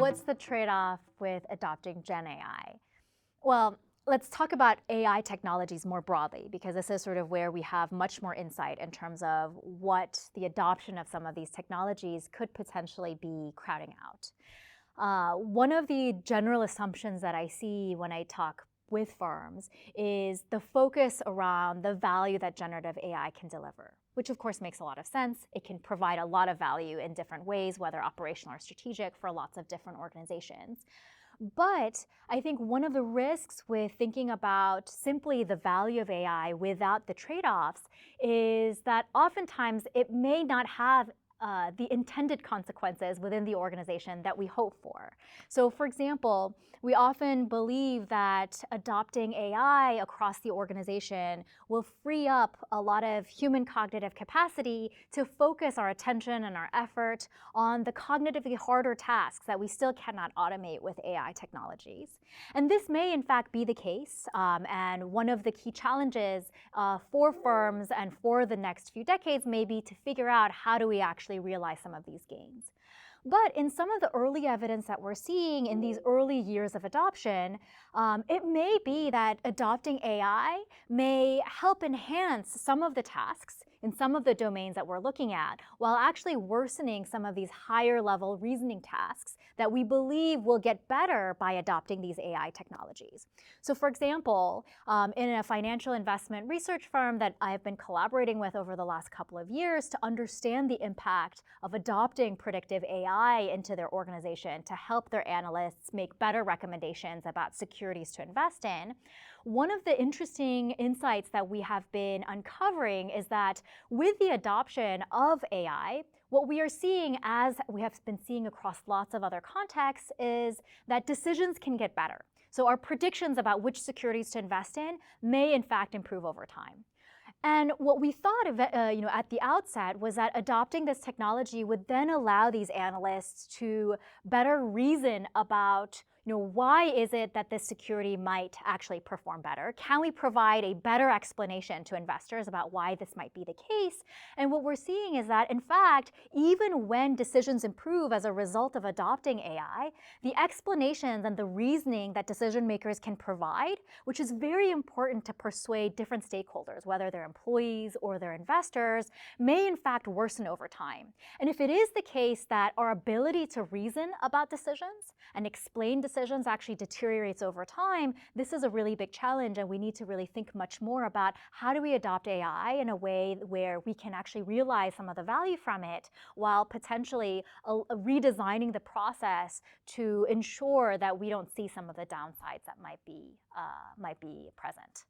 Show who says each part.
Speaker 1: what's the trade-off with adopting GenAI? Well, let's talk about AI technologies more broadly, because this is sort of where we have much more insight in terms of what the adoption of some of these technologies could potentially be crowding out. One of the general assumptions that I see when I talk with firms is the focus around the value that generative AI can deliver, which of course makes a lot of sense. It can provide a lot of value in different ways, whether operational or strategic, for lots of different organizations. But I think one of the risks with thinking about simply the value of AI without the trade-offs is that oftentimes it may not have the intended consequences within the organization that we hope for. So for example, we often believe that adopting AI across the organization will free up a lot of human cognitive capacity to focus our attention and our effort on the cognitively harder tasks that we still cannot automate with AI technologies. And this may in fact be the case, and one of the key challenges for firms and for the next few decades may be to figure out how do we actually realize some of these gains. But in some of the early evidence that we're seeing in these early years of adoption, it may be that adopting AI may help enhance some of the tasks in some of the domains that we're looking at, while actually worsening some of these higher level reasoning tasks that we believe will get better by adopting these AI technologies. So for example, in a financial investment research firm that I've been collaborating with over the last couple of years to understand the impact of adopting predictive AI into their organization to help their analysts make better recommendations about securities to invest in, one of the interesting insights that we have been uncovering is that with the adoption of AI, what we are seeing, as we have been seeing across lots of other contexts, is that decisions can get better. So our predictions about which securities to invest in may in fact improve over time. And what we thought of, at the outset was that adopting this technology would then allow these analysts to better reason about why is it that this security might actually perform better? Can we provide a better explanation to investors about why this might be the case? And what we're seeing is that, in fact, even when decisions improve as a result of adopting AI, the explanations and the reasoning that decision makers can provide, which is very important to persuade different stakeholders, whether they're employees or they're investors, may in fact worsen over time. And if it is the case that our ability to reason about decisions and explain decisions actually deteriorates over time, this is a really big challenge, and we need to really think much more about how do we adopt AI in a way where we can actually realize some of the value from it while potentially redesigning the process to ensure that we don't see some of the downsides that might be present.